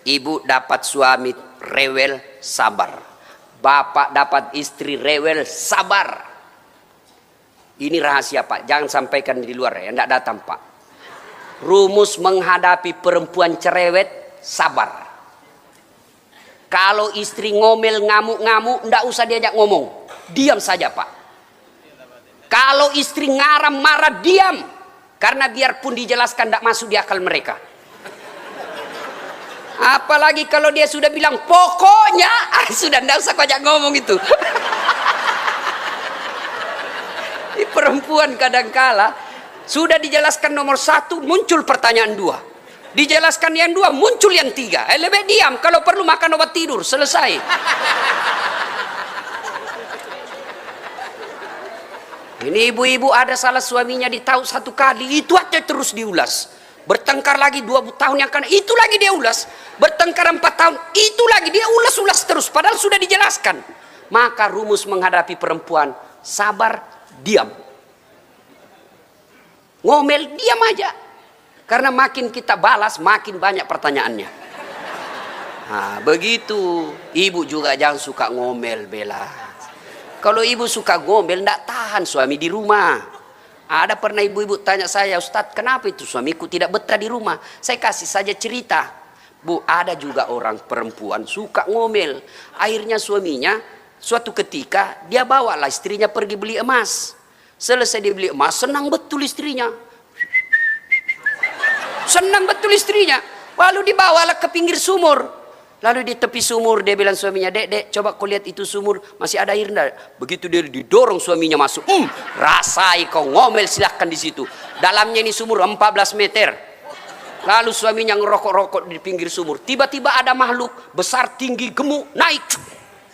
Ibu dapat suami rewel, sabar. Bapak dapat istri rewel, sabar. Ini rahasia Pak, jangan sampaikan di luar ya, enggak datang Pak. Rumus menghadapi perempuan cerewet, sabar. Kalau istri ngomel, ngamuk-ngamuk, enggak usah diajak ngomong, diam saja Pak. Kalau istri ngaram, marah, diam. Karena biarpun dijelaskan enggak masuk di akal mereka. Apalagi kalau dia sudah bilang pokoknya, sudah enggak usah ajak ngomong itu. Perempuan kadangkala sudah dijelaskan nomor 1, muncul pertanyaan 2. Dijelaskan yang 2, muncul yang 3. Lebih diam, kalau perlu makan obat tidur, selesai. Ini ibu-ibu ada salah suaminya ditahu 1 kali, itu aja terus diulas. Bertengkar lagi 2 tahun yang akan, itu lagi dia ulas. Bertengkar 4 tahun, itu lagi dia ulas-ulas terus. Padahal sudah dijelaskan. Maka rumus menghadapi perempuan, sabar, diam. Ngomel, diam aja. Karena makin kita balas, makin banyak pertanyaannya. Nah, begitu. Ibu juga jangan suka ngomel, Bella. Kalau ibu suka ngomel, enggak tahan suami di rumah. Ada pernah ibu-ibu tanya saya, Ustadz, kenapa itu suamiku tidak betah di rumah? Saya kasih saja cerita. Bu, ada juga orang perempuan suka ngomel. Akhirnya suaminya, suatu ketika, dia bawalah istrinya pergi beli emas. Selesai dia beli emas, senang betul istrinya. Senang betul istrinya. Lalu dibawalah ke pinggir sumur. Lalu di tepi sumur dia bilang suaminya, dek, coba kau lihat itu sumur, masih ada air enggak? Begitu dia didorong suaminya masuk. Rasai kau ngomel, silahkan di situ. Dalamnya ini sumur 14 meter. Lalu suaminya ngerokok-rokok di pinggir sumur. Tiba-tiba ada makhluk besar, tinggi, gemuk, naik.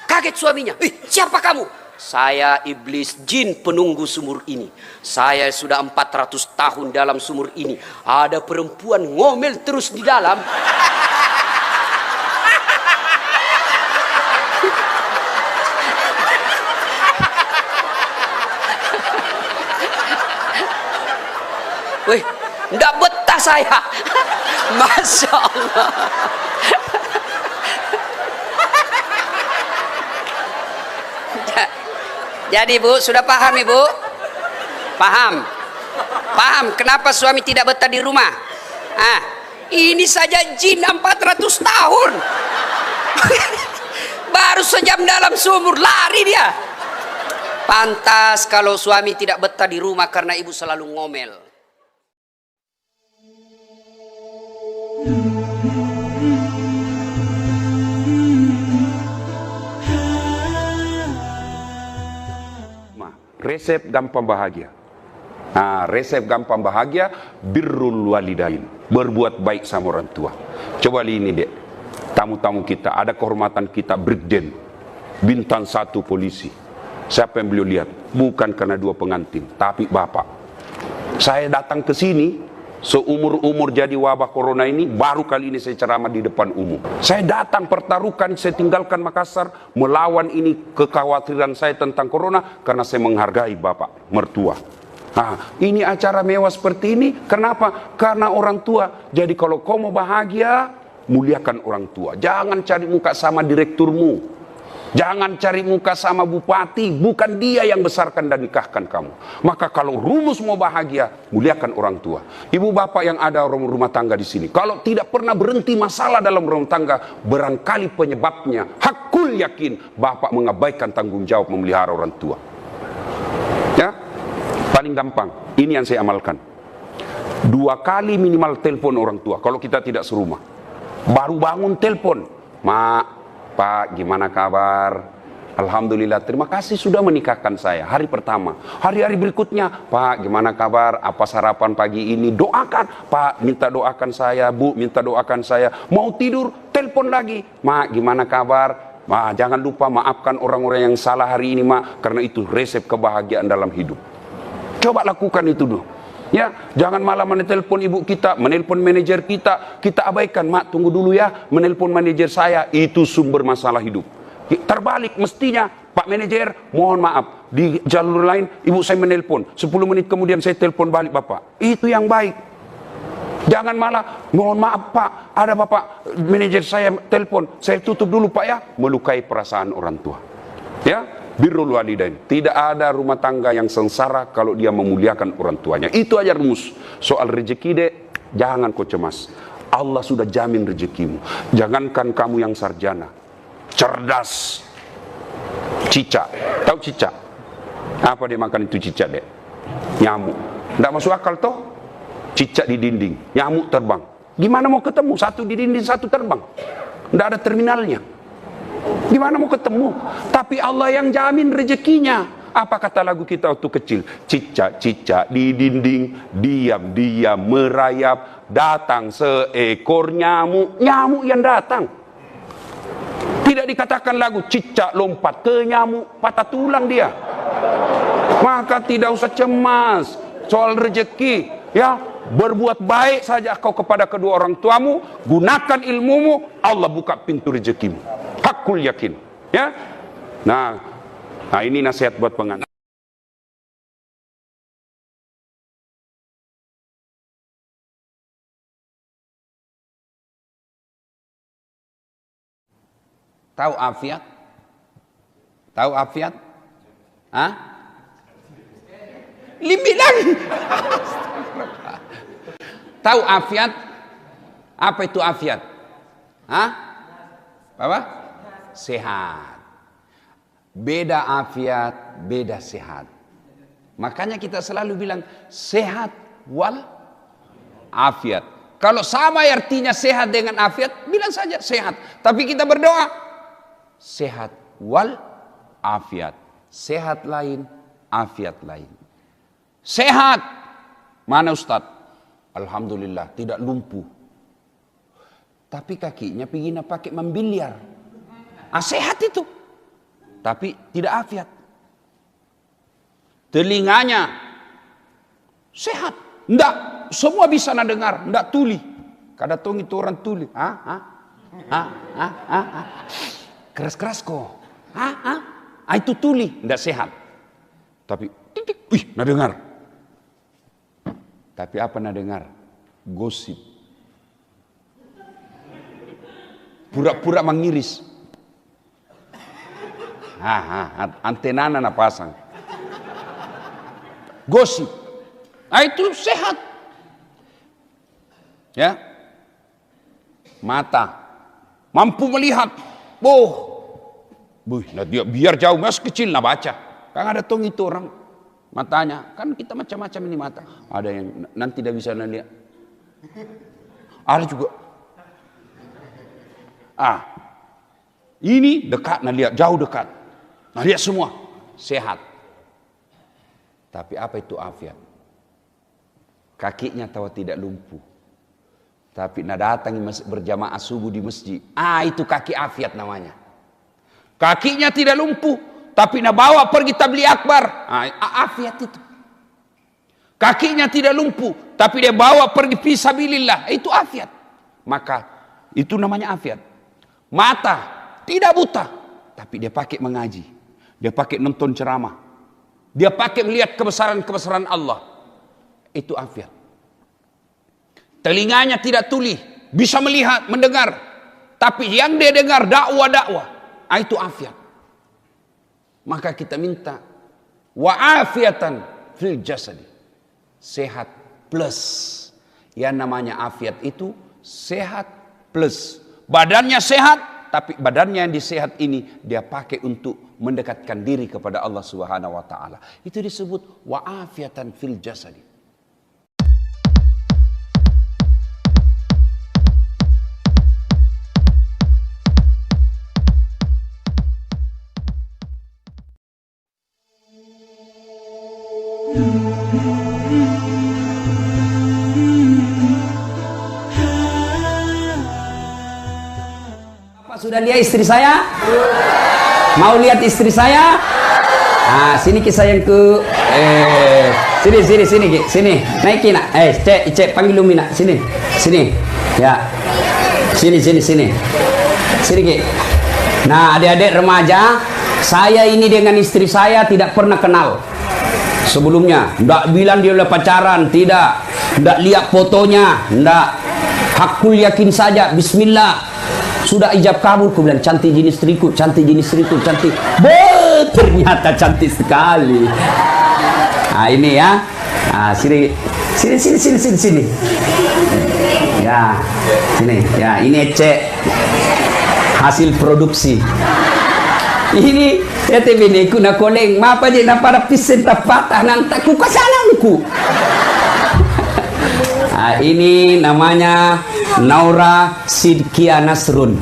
Kaget suaminya. Siapa kamu? Saya iblis jin penunggu sumur ini. Saya sudah 400 tahun dalam sumur ini. Ada perempuan ngomel terus di dalam. Wih, ndak betah saya. Masya Allah. Jadi Bu, sudah paham Ibu? Paham? Paham kenapa suami tidak betah di rumah? Ini saja jin 400 tahun. Baru sejam dalam sumur, lari dia. Pantas kalau suami tidak betah di rumah karena ibu selalu ngomel. Resep gampang bahagia. Resep gampang bahagia, birrul walidain, berbuat baik sama orang tua. Coba lihat ini dek, tamu-tamu kita, ada kehormatan kita Brigjen, bintang 1 polisi. Siapa yang beliau lihat? Bukan karena 2 pengantin, tapi bapak. Saya datang ke sini seumur-umur jadi wabah corona ini, baru kali ini saya ceramah di depan umum. Saya datang pertaruhkan, saya tinggalkan Makassar, melawan ini kekhawatiran saya tentang corona, karena saya menghargai bapak mertua. Ini acara mewah seperti ini, kenapa? Karena orang tua. Jadi kalau kau mau bahagia, muliakan orang tua. Jangan cari muka sama direkturmu. Jangan cari muka sama bupati, bukan dia yang besarkan dan nikahkan kamu. Maka kalau rumus mau bahagia, muliakan orang tua. Ibu bapak yang ada rumah tangga di sini, kalau tidak pernah berhenti masalah dalam rumah tangga, barangkali penyebabnya, hakul yakin, bapak mengabaikan tanggung jawab memelihara orang tua. Ya, paling gampang, ini yang saya amalkan. 2 kali minimal telepon orang tua, kalau kita tidak serumah. Baru bangun telepon, Mak, Pak, gimana kabar? Alhamdulillah, terima kasih sudah menikahkan saya. Hari pertama. Hari-hari berikutnya, Pak, gimana kabar? Apa sarapan pagi ini? Doakan. Pak, minta doakan saya. Bu, minta doakan saya. Mau tidur, telepon lagi. Mak, gimana kabar? Ma, jangan lupa maafkan orang-orang yang salah hari ini, Mak. Karena itu resep kebahagiaan dalam hidup. Coba lakukan itu dulu. Ya, jangan malah menelpon ibu kita, menelpon manajer kita abaikan. Mak, tunggu dulu ya, menelpon manajer saya, itu sumber masalah hidup. Terbalik mestinya, Pak manajer, mohon maaf, di jalur lain ibu saya menelpon, 10 menit kemudian saya telepon balik Bapak. Itu yang baik. Jangan malah, mohon maaf Pak, ada Bapak manajer saya telepon, saya tutup dulu Pak ya, melukai perasaan orang tua. Ya, birrul walidain. Tidak ada rumah tangga yang sengsara kalau dia memuliakan orang tuanya. Itu aja rumus. Soal rezeki dek, jangan kau cemas. Allah sudah jamin rezekimu. Jangankan kamu yang sarjana, cerdas, cicak. Tahu cicak? Apa dia makan itu cicak dek? Nyamuk. Tidak masuk akal toh? Cicak di dinding, nyamuk terbang. Gimana mau ketemu? Satu di dinding, satu terbang. Tidak ada terminalnya. Gimana mau ketemu? Tapi Allah yang jamin rezekinya. Apa kata lagu kita waktu kecil? Cicak-cicak di dinding, diam-diam merayap, datang seekor nyamuk. Nyamuk yang datang. Tidak dikatakan lagu cicak lompat ke nyamuk, patah tulang dia. Maka tidak usah cemas soal rezeki. Ya, berbuat baik saja kau kepada kedua orang tuamu, gunakan ilmumu, Allah buka pintu rezekimu. Hakul yakin. Ya. Nah ini nasihat buat pengantin. Tahu afiat? Tahu afiat? Hah? Limbilang. Tahu afiat? Apa itu afiat? Hah? Apa? Sehat. Beda afiat, beda sehat. Makanya kita selalu bilang sehat wal afiat. Kalau sama artinya sehat dengan afiat, bilang saja sehat. Tapi kita berdoa sehat wal afiat. Sehat lain, afiat lain. Sehat. Mana Ustaz? Alhamdulillah tidak lumpuh. Tapi kakinya pingin pakai membiliar. Sehat itu. Tapi tidak afiat. Telinganya sehat. Enggak, semua bisa dengar, enggak tuli. Kada tong itu orang tuli. Keras-keras kok. Itu tuli, enggak sehat. Tapi titik, dengar. Tapi apa dengar? Gosip. Pura-pura mengiris. Antena pasang. Gosip. Itu sehat. Ya. Mata. Mampu melihat. Dia biar jauh mas kecil baca. Kan ada tong itu orang matanya. Kan kita macam-macam ini mata. Ada yang nanti tidak bisa lihat. Ada juga. Ini dekat lihat, jauh dekat. Lihat semua sehat. Tapi apa itu afiat? Kakinya tahu tidak lumpuh. Tapi datang berjamaah subuh di masjid. Itu kaki afiat namanya. Kakinya tidak lumpuh, tapi bawa pergi tabligh akbar. Afiat itu. Kakinya tidak lumpuh, tapi dia bawa pergi fisabilillah. Itu afiat. Maka itu namanya afiat. Mata tidak buta, tapi dia pakai mengaji. Dia pakai nonton ceramah. Dia pakai melihat kebesaran-kebesaran Allah. Itu afiat. Telinganya tidak tuli, bisa melihat, mendengar. Tapi yang dia dengar dakwah-dakwah. Itu afiat. Maka kita minta wa'afiatan fil jasadi. Sehat plus. Yang namanya afiat itu sehat plus. Badannya sehat, tapi badannya yang disehat ini dia pakai untuk mendekatkan diri kepada Allah Subhanahu wa taala. Itu disebut wa'afiatan fil jasadi. Sudah lihat istri saya? Mau lihat istri saya? Sini kisah yang ke sini naikin nak. Cek panggil Umi nak. Sini ya, sini Ki. Nah, adik-adik remaja, saya ini dengan istri saya tidak pernah kenal sebelumnya. Tidak bilang dia udah pacaran, tidak. Ndak lihat fotonya, ndak. Hakul yakin saja, bismillah. Sudah ijab kabul, ku bilang cantik jenis istriku, cantik jenis istriku, cantik. Ternyata cantik sekali. Nah ini ya. Nah, sini. Ya, sini. Ya, ini Ece. Hasil produksi. Ini ini ku na koleng, mapa je na para pisen na patah nang taku kasanangku. Nah, ini namanya Naura Sidkia Nasrun.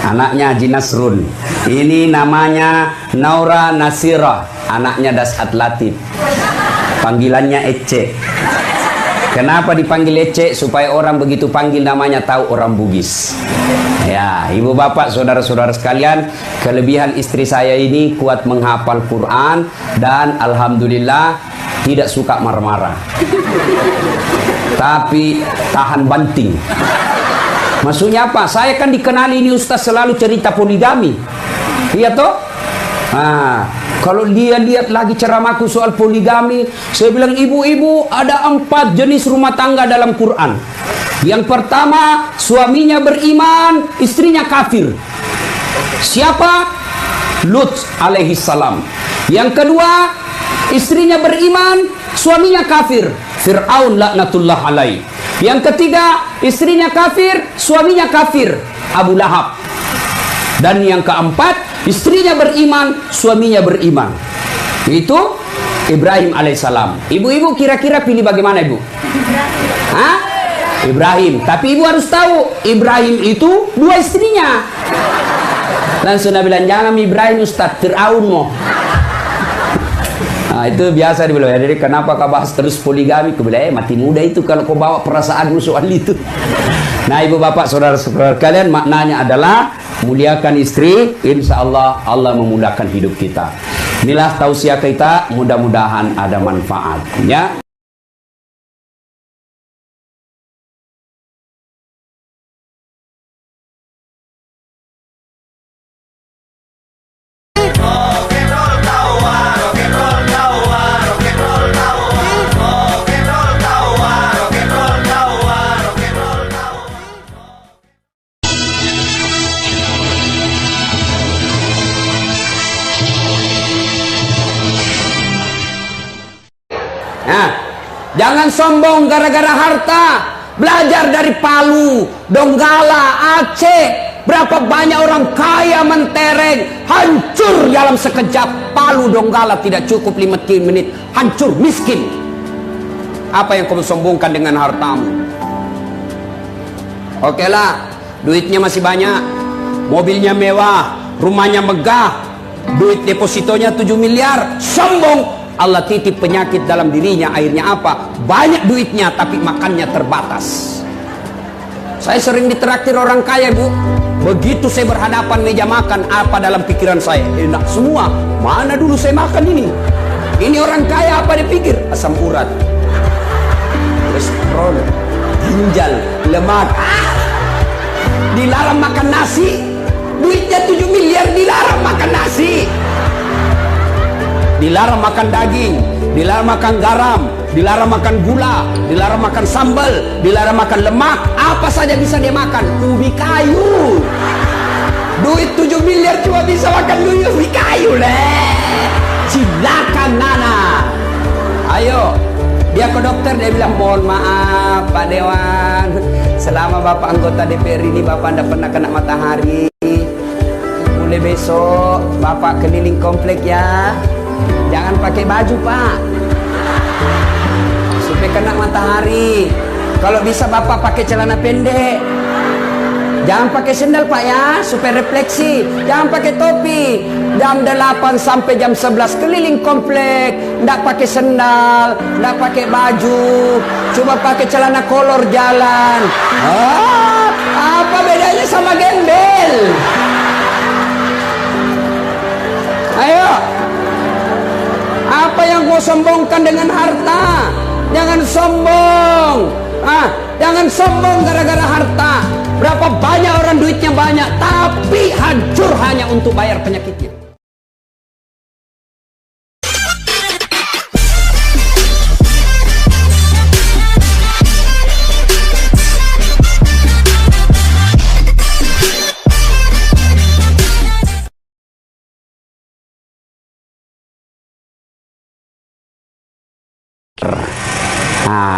Anaknya Haji Nasrun. Ini namanya Naura Nasira, anaknya Dasat Latif. Panggilannya Ece. Kenapa dipanggil Ece? Supaya orang begitu panggil namanya tahu orang Bugis. Ya, ibu bapak, saudara-saudara sekalian, kelebihan istri saya ini kuat menghafal Quran dan alhamdulillah tidak suka marah-marah. Tapi tahan banting. Maksudnya apa? Saya kan dikenali ini Ustaz selalu cerita poligami. Iya toh? Nah, kalau dia lihat lagi ceramahku soal poligami, saya bilang ibu-ibu ada 4 jenis rumah tangga dalam Quran. Yang pertama, suaminya beriman, istrinya kafir. Siapa? Lut alaihi salam. Yang kedua, istrinya beriman, suaminya kafir. Fir'aun laknatullah alaih. Yang ketiga, istrinya kafir, suaminya kafir. Abu Lahab. Dan yang keempat, istrinya beriman, suaminya beriman. Itu Ibrahim alaihissalam. Ibu-ibu kira-kira pilih bagaimana ibu? Hah? Ibrahim. Tapi ibu harus tahu, Ibrahim itu 2 istrinya. Langsung Nabi bilang, jangan Ibrahim Ustaz, Fir'aun mo. Nah, itu biasa dibilang. Jadi kenapa kau bahas terus poligami? Kau bilang, mati muda itu kalau kau bawa perasaanmu soal itu. Nah, ibu bapak, saudara-saudara kalian, maknanya adalah muliakan istri, insya Allah Allah memudahkan hidup kita. Inilah tausiah kita, mudah-mudahan ada manfaatnya. Nah, jangan sombong gara-gara harta. Belajar dari Palu, Donggala, Aceh. Berapa banyak orang kaya mentereng, hancur dalam sekejap. Palu, Donggala tidak cukup 5 menit, hancur, miskin. Apa yang kamu sombongkan dengan hartamu? Oke lah, duitnya masih banyak, mobilnya mewah, rumahnya megah, duit depositonya 7 miliar, sombong. Allah titip penyakit dalam dirinya, akhirnya apa? Banyak duitnya tapi makannya terbatas. Saya sering ditraktir orang kaya, Bu. Begitu saya berhadapan meja makan, apa dalam pikiran saya? Enak semua. Mana dulu saya makan ini? Ini orang kaya apa dia pikir? Asam urat, kolesterol, ginjal, lemak. Dilarang makan nasi. Duitnya 7 miliar dilarang makan nasi. Dilarang makan daging, dilarang makan garam, dilarang makan gula, dilarang makan sambal, dilarang makan lemak. Apa saja bisa dia makan. Ubi kayu. Duit 7 miliar cuma bisa makan ubi kayu leh. Silakan Nana. Ayo. Dia ke dokter, dia bilang, mohon maaf Pak Dewan, selama Bapak anggota DPR ini Bapak tidak pernah kena matahari. Mulai besok Bapak keliling komplek ya. Jangan pakai baju Pak, supaya kena matahari. Kalau bisa Bapak pakai celana pendek. Jangan pakai sendal Pak ya, supaya refleksi. Jangan pakai topi. Jam 8 sampai jam 11 keliling komplek. Nggak pakai sendal, nggak pakai baju. Coba pakai celana kolor jalan. Apa bedanya sama gembel? Ayo. Apa yang kau sombongkan dengan harta? Jangan sombong. Jangan sombong gara-gara harta. Berapa banyak orang duitnya banyak, tapi hancur hanya untuk bayar penyakitnya.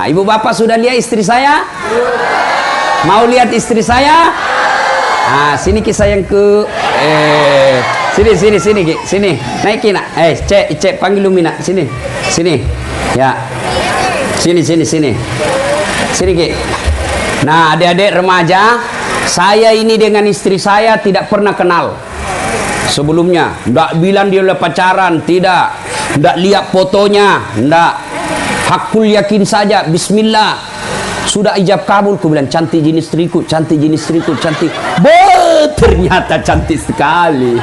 Ibu bapak sudah lihat istri saya? Mau lihat istri saya? Sini Ki sayangku. Sini Ki, sini. Naikin nak. Cek panggil Umi nak. Sini. Ya. Sini. Sini Ki. Nah, adik-adik remaja, saya ini dengan istri saya tidak pernah kenal sebelumnya. Nggak bilang dia udah pacaran, tidak. Nggak lihat fotonya, nggak. Hakul yakin saja, bismillah. Sudah ijab kabul, ku bilang cantik jenis istriku, cantik. Ternyata cantik sekali.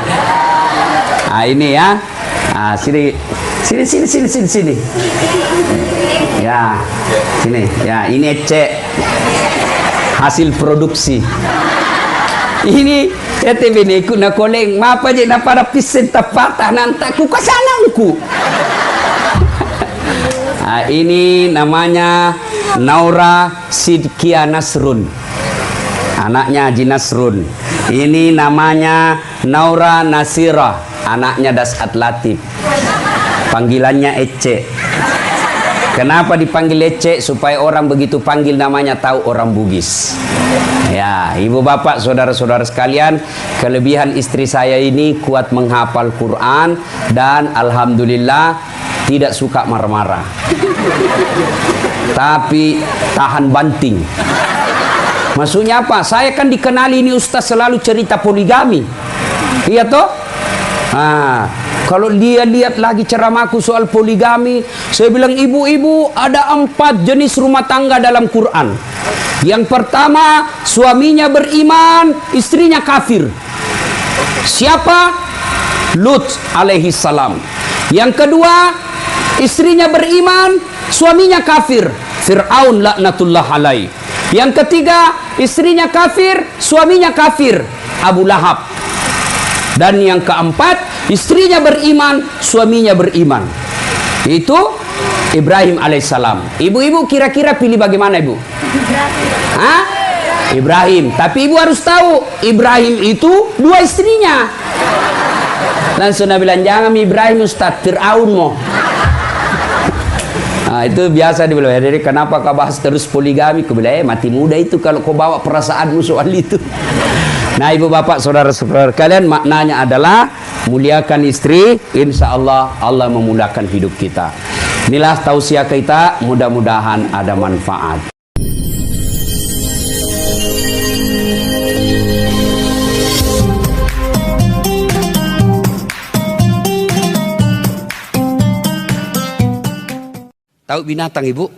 Ini ya. Sini. Ya, sini. Ya, ini cek hasil produksi. Ini ini ku nak koleng, mapa je nak pada pisen tapatah nanti ku kasanangku. Ini namanya Naura Sidkia Nasrun, anaknya Haji Nasrun. Ini namanya Naura Nasira, anaknya Dasat Latif. Panggilannya Ece. Kenapa dipanggil Ece? Supaya orang begitu panggil namanya tahu orang Bugis. Ya, ibu bapak, saudara-saudara sekalian, kelebihan istri saya ini kuat menghafal Quran dan alhamdulillah tidak suka marah-marah. Tapi tahan banting. Maksudnya apa? Saya kan dikenali ini ustaz selalu cerita poligami. Iya toh? Kalau dia lihat lagi ceramahku soal poligami, saya bilang ibu-ibu ada 4 jenis rumah tangga dalam Quran. Yang pertama, suaminya beriman, istrinya kafir. Siapa? Lut alaihi salam. Yang kedua, istrinya beriman, suaminya kafir. Fir'aun laknatullah alaih. Yang ketiga, istrinya kafir, suaminya kafir. Abu Lahab. Dan yang keempat, istrinya beriman, suaminya beriman. Itu Ibrahim alaihissalam. Ibu-ibu kira-kira pilih bagaimana ibu? Ibrahim. Tapi ibu harus tahu, Ibrahim itu 2 istrinya. Langsung Nabi bilang, jangan Ibrahim Ustaz, Fir'aun mo. Itu biasa dibilang. Jadi kenapa kau bahas terus poligami? Kau bilang, mati muda itu kalau kau bawa perasaanmu soal itu. Nah ibu bapak saudara-saudara kalian, maknanya adalah muliakan istri, insya Allah Allah memudahkan hidup kita. Inilah tausiah kita, mudah-mudahan ada manfaat. Tahu binatang ibu?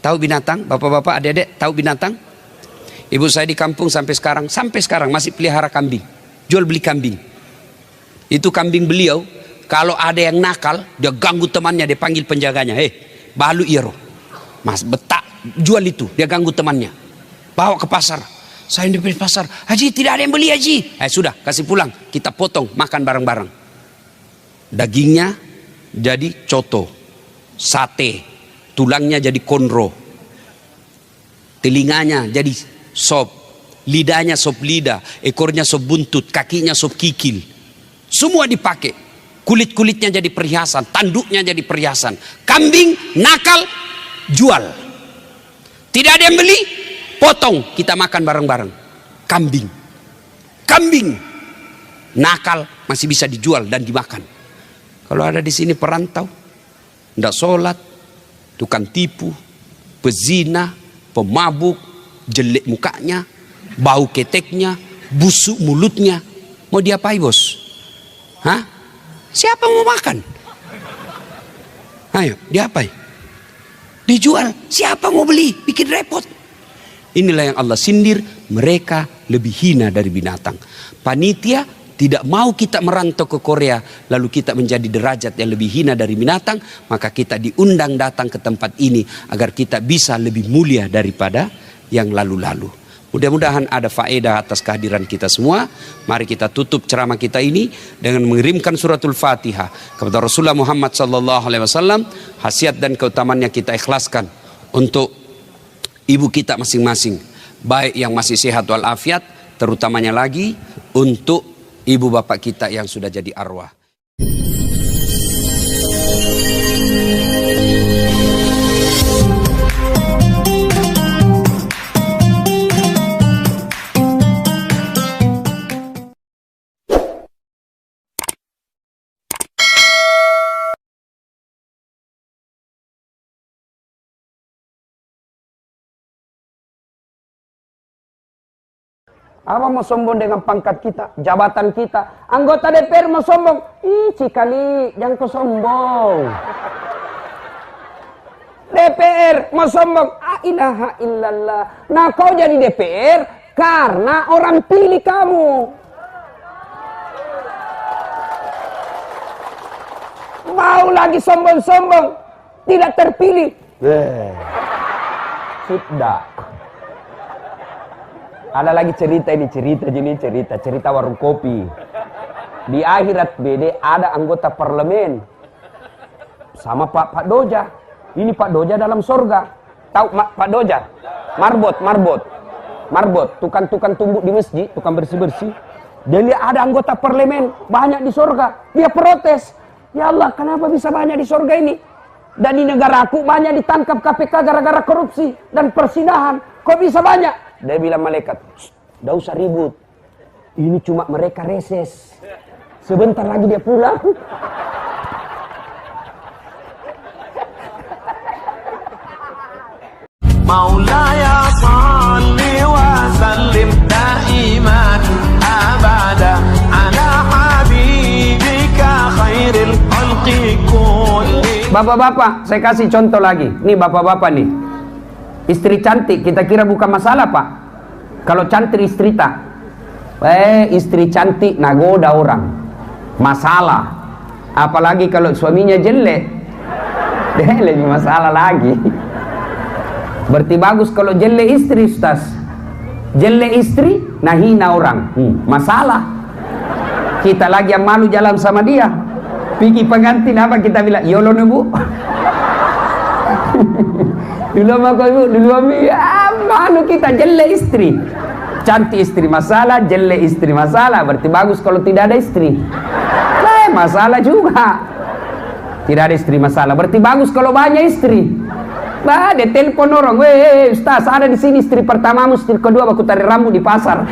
Tahu binatang? Bapak-bapak, adik-adik, tahu binatang? Ibu saya di kampung sampai sekarang masih pelihara kambing. Jual beli kambing. Itu kambing beliau, kalau ada yang nakal, dia ganggu temannya, dia panggil penjaganya. Balu iro. Mas, betak, jual itu. Dia ganggu temannya. Bawa ke pasar. Saya di pasar. Haji, tidak ada yang beli Haji. Sudah, kasih pulang. Kita potong, makan bareng-bareng. Dagingnya jadi coto. Sate. Tulangnya jadi konro. Telinganya jadi sop, lidahnya sop lidah, ekornya sop buntut, kakinya sop kikil. Semua dipakai. Kulit-kulitnya jadi perhiasan, tanduknya jadi perhiasan. Kambing nakal, jual. Tidak ada yang beli, potong, kita makan bareng-bareng. Kambing nakal masih bisa dijual dan dimakan. Kalau ada di sini perantau, tidak sholat, tukang tipu, pezina, pemabuk, jelek mukanya, bau keteknya, busuk mulutnya, mau diapain bos? Siapa mau makan? Ayo, diapain? Dijual, siapa mau beli? Bikin repot. Inilah yang Allah sindir, mereka lebih hina dari binatang. Panitia tidak mau kita merantau ke Korea, lalu kita menjadi derajat yang lebih hina dari binatang, maka kita diundang datang ke tempat ini agar kita bisa lebih mulia daripada yang lalu-lalu. Mudah-mudahan ada faedah atas kehadiran kita semua. Mari kita tutup ceramah kita ini dengan mengirimkan suratul Fatihah kepada Rasulullah Muhammad SAW. Khasiat dan keutamaannya kita ikhlaskan untuk ibu kita masing-masing, baik yang masih sehat walafiat, terutamanya lagi untuk ibu bapak kita yang sudah jadi arwah. Apa mau sombong dengan pangkat kita, jabatan kita? Anggota DPR mau sombong? Ih, cikali, jangan kau sombong. DPR mau sombong? Ah, ilaha illallah. Nah, kau jadi DPR karena orang pilih kamu. Mau lagi sombong-sombong, tidak terpilih. Sudah. Ada lagi cerita warung kopi. Di akhirat BD ada anggota parlemen sama Pak Doja. Ini Pak Doja dalam sorga. Tahu Pak Doja? Marbot, tukang tumbuk di masjid, tukang bersih-bersih. Dia lihat ada anggota parlemen banyak di sorga. Dia protes. Ya Allah, kenapa bisa banyak di sorga ini? Dan di negaraku banyak ditangkap KPK gara-gara korupsi dan persinahan. Kok bisa banyak? Dia bilang malaikat, "Nggak usah ribut. Ini cuma mereka reses. Sebentar lagi dia pulang." Maulaya salli wa sallim daiman abada ala habibika khairil khalqi kulli. Bapak-bapak, saya kasih contoh lagi. Nih bapak-bapak nih. Istri cantik, kita kira bukan masalah, Pak. Kalau cantik istri tak. Istri cantik nagoda orang. Masalah. Apalagi kalau suaminya jelek. Dia lebih masalah lagi. Berarti bagus kalau jelek istri, Ustaz. Jelek istri, nahina orang. Masalah. Kita lagi yang malu jalan sama dia. Pergi pengantin apa kita bilang? Yolo bu. Dulu sama kau ibu, dulu ami. Malu kita jelek istri. Cantik istri masalah, jelek istri masalah. Berarti bagus kalau tidak ada istri. Masalah juga. Tidak ada istri masalah. Berarti bagus kalau banyak istri. Dia telepon orang, Ustaz, ada di sini istri pertamamu, istri kedua, aku tarik rambut di pasar.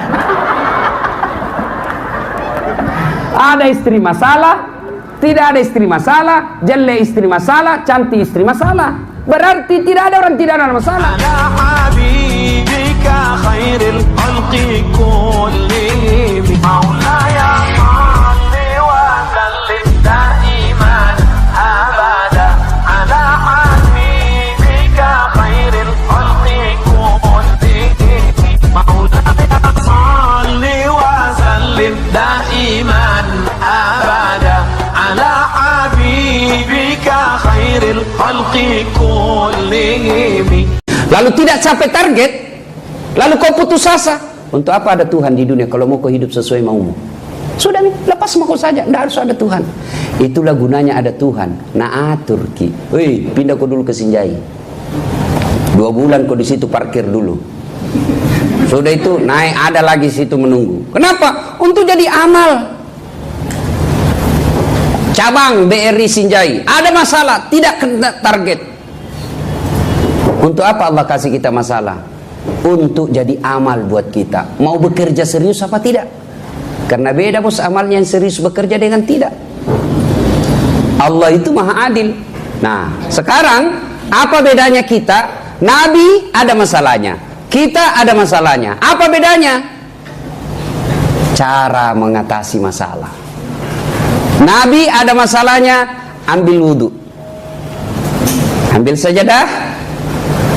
Ada istri masalah, tidak ada istri masalah, jelek istri masalah, cantik istri masalah. Berarti tidak ada orang tidak ada masalah. Ala habibika khairil khalqi kulli. Maulaya salli wa sallim daiman abada ala habibika khairil khalqi kulli. Maulaya salli wa sallim daiman abada ala habibika khairil khalqi kulli. Lalu tidak capai target, lalu kau putus asa. Untuk apa ada Tuhan di dunia kalau mau kau hidup sesuai maumu? Sudah nih, lepas mau kau saja, tidak harus ada Tuhan. Itulah gunanya ada Tuhan. Nah atur ki, pindah kau dulu ke Sinjai. 2 bulan kau di situ parkir dulu. Sudah itu naik ada lagi situ menunggu. Kenapa? Untuk jadi amal. Cabang BRI Sinjai ada masalah, tidak kena target. Untuk apa Allah kasih kita masalah? Untuk jadi amal buat kita. Mau bekerja serius apa tidak? Karena beda bos amalnya yang serius bekerja dengan tidak. Allah itu maha adil. Nah sekarang apa bedanya kita? Nabi ada masalahnya, kita ada masalahnya. Apa bedanya? Cara mengatasi masalah. Nabi ada masalahnya, ambil wudhu, ambil sajadah,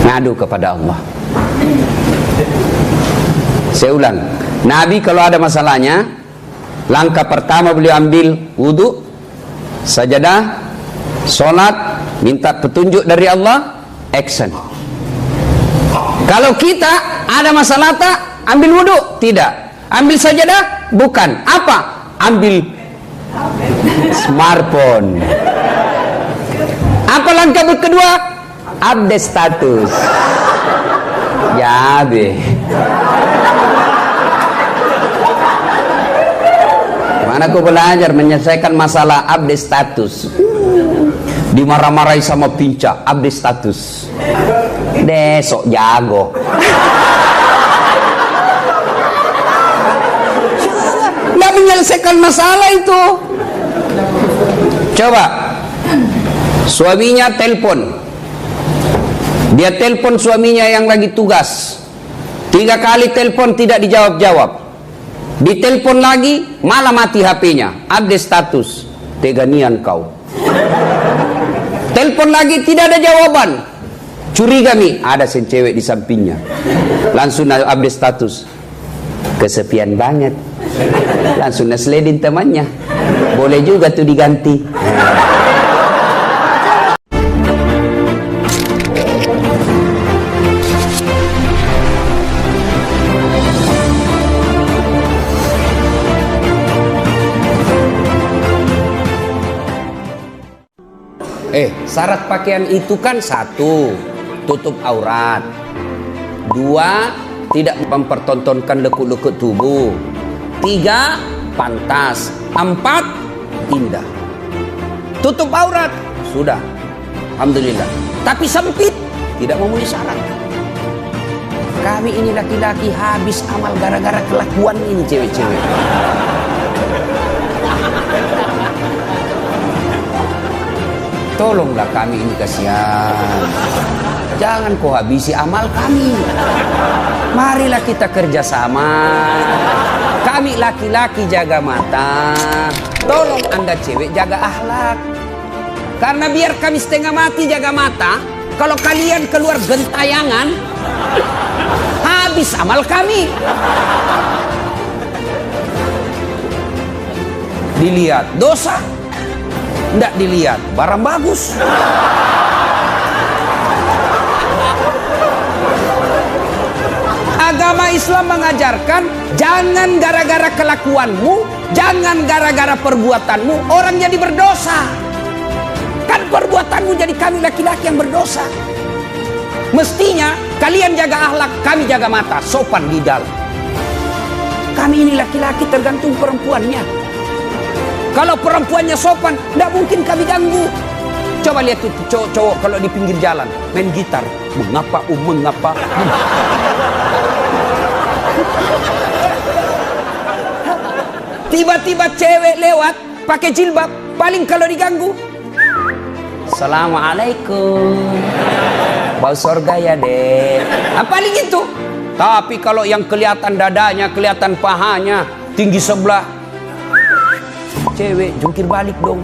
ngadu kepada Allah. Saya ulang, Nabi kalau ada masalahnya, langkah pertama beliau ambil wudhu, sajadah, sholat, minta petunjuk dari Allah, action. Kalau kita ada masalah tak, ambil wudhu, tidak. Ambil sajadah, bukan. Apa? Ambil smartphone. Apa langkah kedua? Update status. Ya be. Mana aku belajar menyelesaikan masalah update status. Dimarah-marahi sama pinca, update status. Desok jago. Nggak menyelesaikan masalah itu. Coba suaminya telepon, dia telepon suaminya yang lagi tugas, 3 kali telepon tidak dijawab-jawab. Ditelepon lagi, malah mati HP-nya. Update status. Teganian kau. Telepon lagi, tidak ada jawaban. Curiga mi, ada sen cewek di sampingnya. Langsung update status. Kesepian banget. Langsung nasledin temannya. Boleh juga tuh diganti. Syarat pakaian itu kan 1, tutup aurat. 2, tidak mempertontonkan lekuk-lekuk tubuh. 3, pantas. 4, indah. Tutup aurat, sudah, alhamdulillah. Tapi sempit, tidak memenuhi syarat. Kami ini laki-laki habis amal gara-gara kelakuan ini cewek-cewek. Tolonglah kami ini, kasihan. Jangan kau habisi amal kami. Marilah kita kerjasama. Kami laki-laki jaga mata. Tolong Anda cewek jaga akhlak. Karena biar kami setengah mati jaga mata, kalau kalian keluar gentayangan, habis amal kami. Dilihat dosa, tidak dilihat barang bagus. Agama Islam mengajarkan jangan gara-gara kelakuanmu, jangan gara-gara perbuatanmu orang jadi berdosa. Kan perbuatanmu jadi kami laki-laki yang berdosa. Mestinya kalian jaga akhlak, kami jaga mata, sopan di dalam. Kami ini laki-laki tergantung perempuannya. Kalau perempuannya sopan, tidak mungkin kami ganggu. Coba lihat itu cowok-cowok kalau di pinggir jalan main gitar, mengapa mengapa. Tiba-tiba cewek lewat pakai jilbab, paling kalau diganggu, Assalamualaikum, bau surga ya deh. Paling itu. Tapi kalau yang kelihatan dadanya, kelihatan pahanya, tinggi sebelah, cewek jungkir balik dong.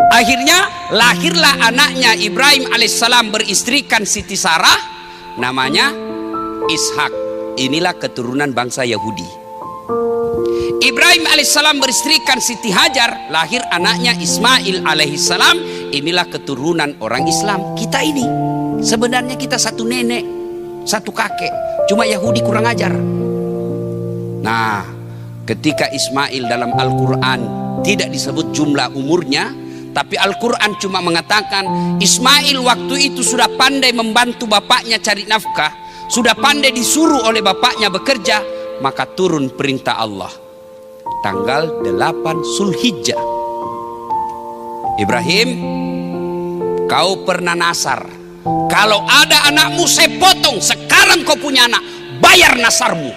Akhirnya lahirlah anaknya Ibrahim alaihissalam beristrikan Siti Sarah, namanya Ishak. Inilah keturunan bangsa Yahudi. Ibrahim alaihissalam beristrikan Siti Hajar, lahir anaknya Ismail alaihissalam. Inilah keturunan orang Islam. Kita ini sebenarnya kita satu nenek, satu kakek, cuma Yahudi kurang ajar. Nah, ketika Ismail dalam Al-Quran tidak disebut jumlah umurnya, tapi Al-Quran cuma mengatakan Ismail waktu itu sudah pandai membantu bapaknya cari nafkah, sudah pandai disuruh oleh bapaknya bekerja, maka turun perintah Allah tanggal 8 Zulhijjah. Ibrahim, kau pernah nasar, kalau ada anakmu saya potong. Sekarang kau punya anak, bayar nasarmu.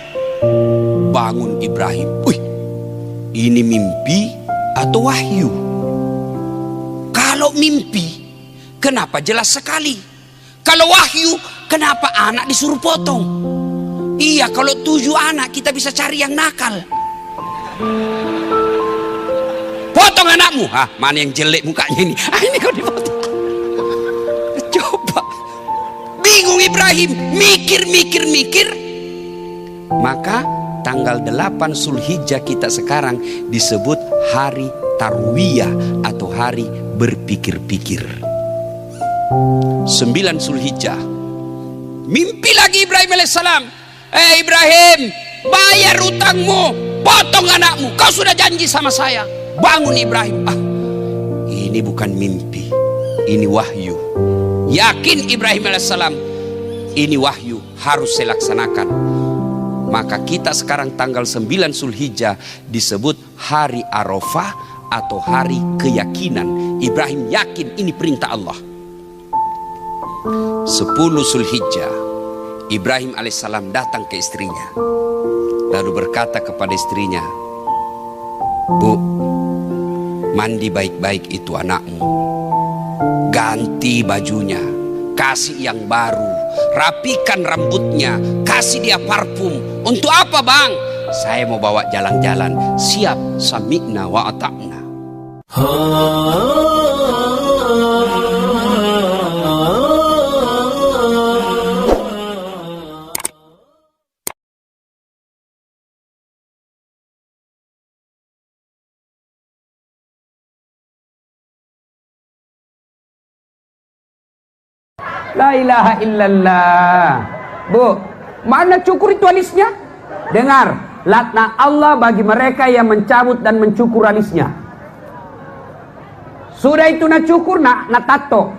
Bangun Ibrahim. Wih, ini mimpi atau wahyu? Kalau mimpi, kenapa jelas sekali? Kalau wahyu, kenapa anak disuruh potong? Iya, kalau 7 anak kita bisa cari yang nakal. Potong anakmu. Mana yang jelek mukanya ini? Ini kau dipotong. Coba. Bingung Ibrahim, mikir. Maka tanggal 8 Zulhijjah kita sekarang disebut hari Tarwiyah atau hari berpikir-pikir. 9 Zulhijjah, mimpi lagi Ibrahim alaihissalam. Ibrahim, bayar utangmu, potong anakmu, kau sudah janji sama saya. Bangun Ibrahim. Ini bukan mimpi, ini wahyu. Yakin Ibrahim alaihissalam, ini wahyu, harus saya laksanakan. Maka kita sekarang tanggal 9 Zulhijjah disebut hari Arafah atau hari keyakinan. Ibrahim yakin ini perintah Allah. 10 Zulhijjah, Ibrahim alaihissalam datang ke istrinya, lalu berkata kepada istrinya, "Bu, mandi baik-baik itu anakmu, ganti bajunya, kasih yang baru, rapikan rambutnya, kasih dia parfum." "Untuk apa, Bang?" "Saya mau bawa jalan-jalan." "Siap, sami'na wa ata'na." La ilaha illallah. Bu, mana cukur itu alisnya? Dengar, laknat Allah bagi mereka yang mencabut dan mencukur alisnya. Sudah itu nak cukur, nak tato.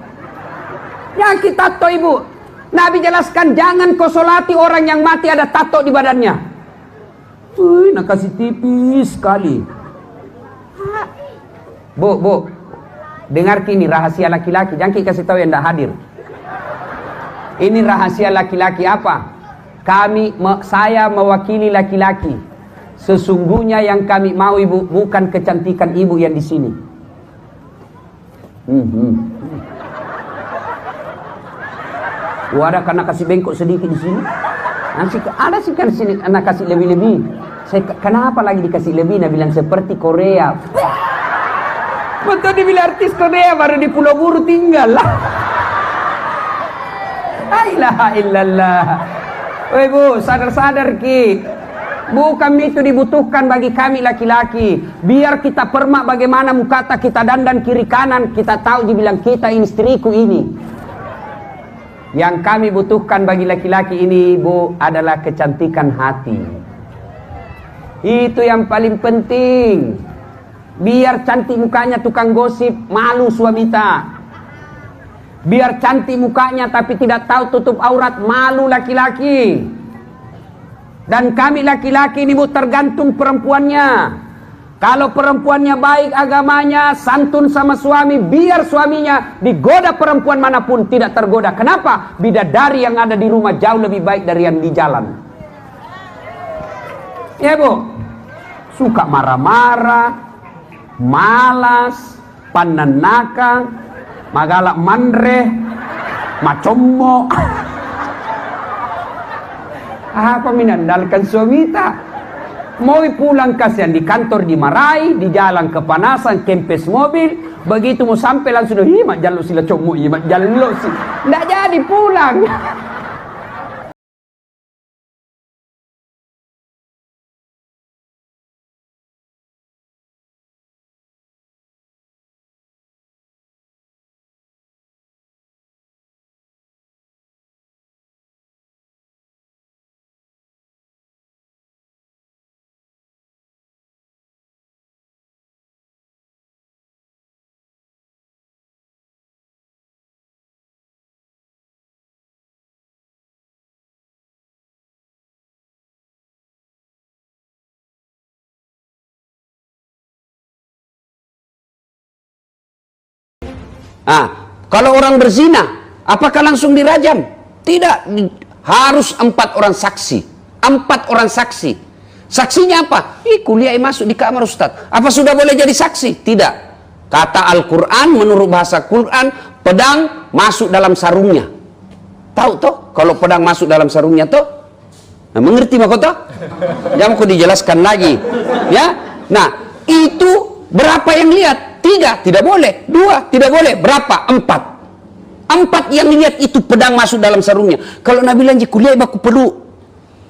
Yang kita tato, ibu. Nabi jelaskan, jangan kau solati orang yang mati ada tato di badannya. Nak kasih tipis sekali. Bu, dengar kini rahasia laki-laki. Jangan kita kasih tahu yang tidak hadir. Ini rahasia laki-laki apa? Saya mewakili laki-laki. Sesungguhnya yang kami mau, ibu, bukan kecantikan ibu yang di sini. Ada karena kasih bengkok sedikit di sini. Ada sih kan sini anak kasih lebih-lebih. Kenapa lagi dikasih lebih? Nah bilang seperti Korea. Betul dibilang artis Korea baru di Pulau Buru tinggal lah. La ilaha illallah. Woi bu, sadar-sadar ki. Bukan itu dibutuhkan bagi kami laki-laki. Biar kita permak bagaimana mukata kita dandan kiri kanan. Kita tahu dibilang kita ini istriku ini. Yang kami butuhkan bagi laki-laki ini, bu, adalah kecantikan hati. Itu yang paling penting. Biar cantik mukanya tukang gosip, malu suami tak. Biar cantik mukanya tapi tidak tahu tutup aurat, malu laki-laki. Dan kami laki-laki ini, bu, tergantung perempuannya. Kalau perempuannya baik agamanya, santun sama suami, biar suaminya digoda perempuan manapun tidak tergoda. Kenapa? Bidadari yang ada di rumah jauh lebih baik dari yang di jalan. Ya bu, suka marah-marah, malas, pananaka, magalak mandre, macommo. Apa minandalkan suami tak? Mau pulang kasihan di kantor dimarahi, di jalan kepanasan, kempes mobil. Begitu mau sampai langsung, mak jalo sila commo, mak jalo sih. Nggak jadi pulang. Kalau orang berzina, apakah langsung dirajam? Tidak, harus 4 orang saksi. 4 orang saksi. Saksinya apa? Kuliah masuk di kamar Ustaz. Apa sudah boleh jadi saksi? Tidak. Kata Al-Quran, menurut bahasa Quran, pedang masuk dalam sarungnya. Tahu toh? Kalau pedang masuk dalam sarungnya toh? Nah, mengerti mak toh? Jangan aku dijelaskan lagi. Ya, nah itu berapa yang lihat? 3, tidak boleh. 2, tidak boleh. Berapa? 4 yang lihat itu pedang masuk dalam sarungnya. Kalau Nabi lanji kuliah baku perlu.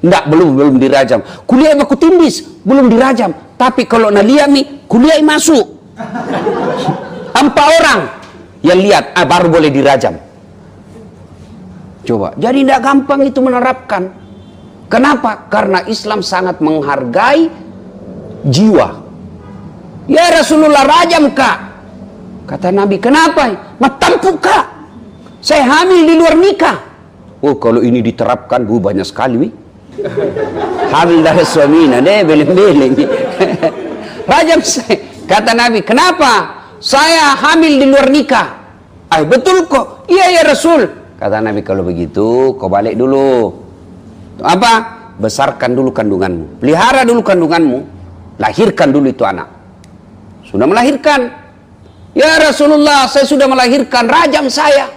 Enggak, belum dirajam. Kuliah baku tindis, belum dirajam. Tapi kalau naliami, kuliah masuk. 4 orang yang lihat, baru boleh dirajam. Coba. Jadi tidak gampang itu menerapkan. Kenapa? Karena Islam sangat menghargai jiwa. Ya Rasulullah, rajam kak. Kata Nabi, kenapa? Matampuk kak, saya hamil di luar nikah. Oh, kalau ini diterapkan, bu, banyak sekali. Hamil dari suaminya, beleng-beleng. Rajam saya. Kata Nabi, kenapa? Saya hamil di luar nikah. Betul kok. Iya ya Rasul. Kata Nabi, kalau begitu kau balik dulu. Apa? Besarkan dulu kandunganmu, pelihara dulu kandunganmu, lahirkan dulu itu anak. Sudah melahirkan, ya Rasulullah, saya sudah melahirkan, rajam saya.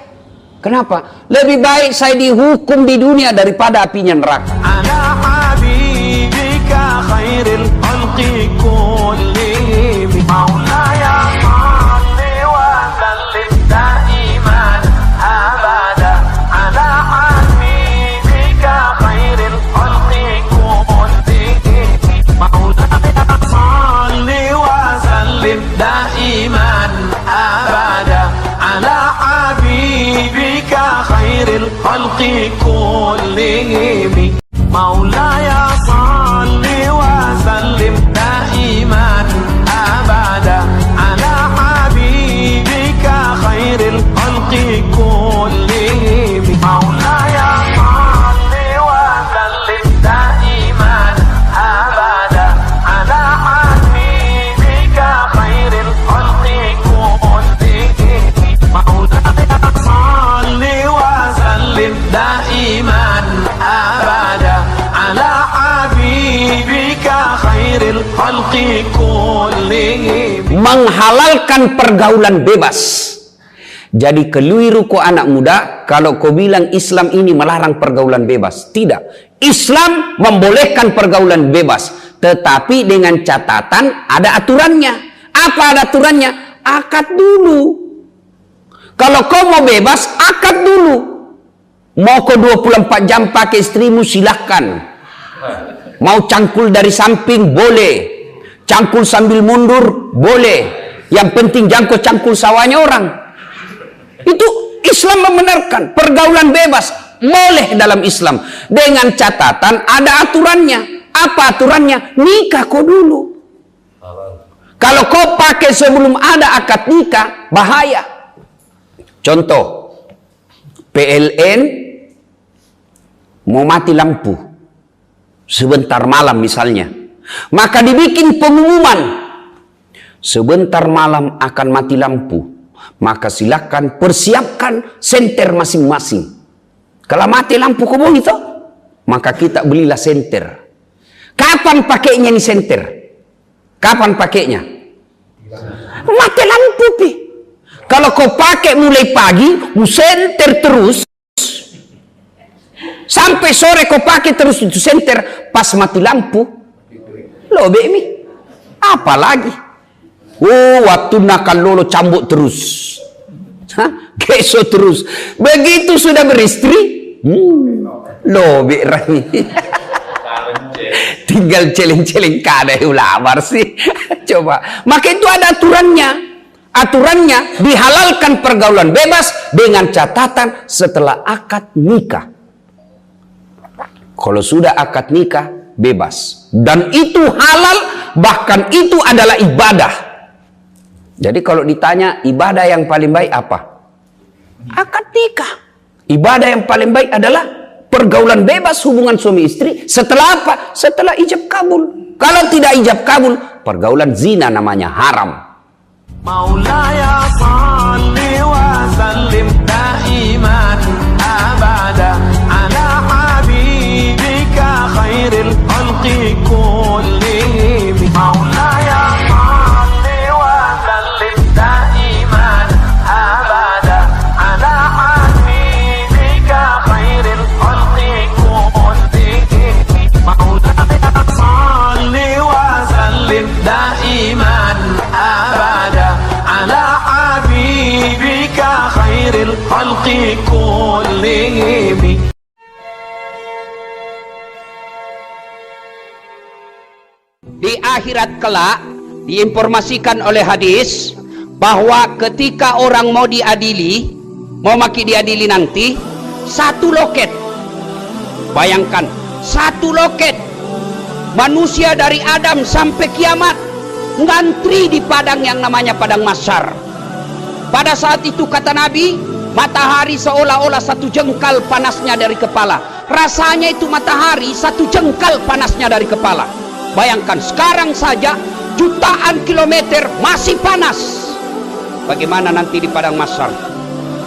Kenapa? Lebih baik saya dihukum di dunia daripada apinya neraka. على حبيبك خير الخلق كلهم مولاي صل وسلم دائما أبدا على حبيبك خير الخلق كلهم مولاي صل وسلم دائما أبدا على حبيبك خير الخلق كلهم مولاي صل وسلم دائما أبدا على حبيبك خير الخلق كلهم مولاي صل وسلم دائما أبدا على حبيبك خير الخلق كلهم مولاي صل وسلم دائما أبدا على حبيبك خير الخلق كلهم. Menghalalkan pergaulan bebas. Jadi keliru kok anak muda kalau kau bilang Islam ini melarang pergaulan bebas. Tidak. Islam membolehkan pergaulan bebas, tetapi dengan catatan ada aturannya. Apa ada aturannya? Akad dulu. Kalau kau mau bebas, akad dulu. Mau kau 24 jam pakai istrimu, silahkan. Mau cangkul dari samping, boleh. Cangkul sambil mundur, boleh. Yang penting jangan kau cangkul sawahnya orang. Itu Islam membenarkan. Pergaulan bebas, boleh dalam Islam. Dengan catatan ada aturannya. Apa aturannya? Nikah kau dulu. Kalau kau pakai sebelum ada akad nikah, bahaya. Contoh, PLN mau mati lampu sebentar malam misalnya, maka dibikin pengumuman sebentar malam akan mati lampu, maka silakan persiapkan senter masing-masing. Kalau mati lampu kau itu, maka kita belilah senter. Kapan pakainya nih senter? Kapan pakainya? Mati lampu pi. Kalau kau pakai mulai pagi, senter terus sampai sore, kau pakai terus itu senter, pas mati lampu, lo mi, apa lagi? Oh, waktu nakal lolo cambuk terus, keso terus. Begitu sudah beristri, lo rami. Tinggal celeng-celeng kada ulamar sih. Coba, maka itu ada aturannya. Aturannya dihalalkan pergaulan bebas dengan catatan setelah akad nikah. Kalau sudah akad nikah, bebas. Dan itu halal, bahkan itu adalah ibadah. Jadi kalau ditanya ibadah yang paling baik apa? Akad nikah. Ibadah yang paling baik adalah pergaulan bebas hubungan suami istri. Setelah apa? Setelah ijab kabul. Kalau tidak ijab kabul, pergaulan zina namanya haram. مولاي صل وسلم دائما أبدا على حبيبك خير الخلق كلهم مولاي صل وسلم دائما أبدا على حبيبك خير الخلق كلهم مولاي صل وسلم دائما أبدا على حبيبك خير الخلق كلهم. Di akhirat kelak diinformasikan oleh hadis bahwa ketika orang mau diadili, mau maki diadili nanti, satu loket. Bayangkan, satu loket. Manusia dari Adam sampai kiamat ngantri di padang yang namanya padang mahsyar. Pada saat itu kata Nabi, matahari seolah-olah satu jengkal panasnya dari kepala. Rasanya itu matahari satu jengkal panasnya dari kepala. Bayangkan sekarang saja jutaan kilometer masih panas. Bagaimana nanti di padang mahsyar?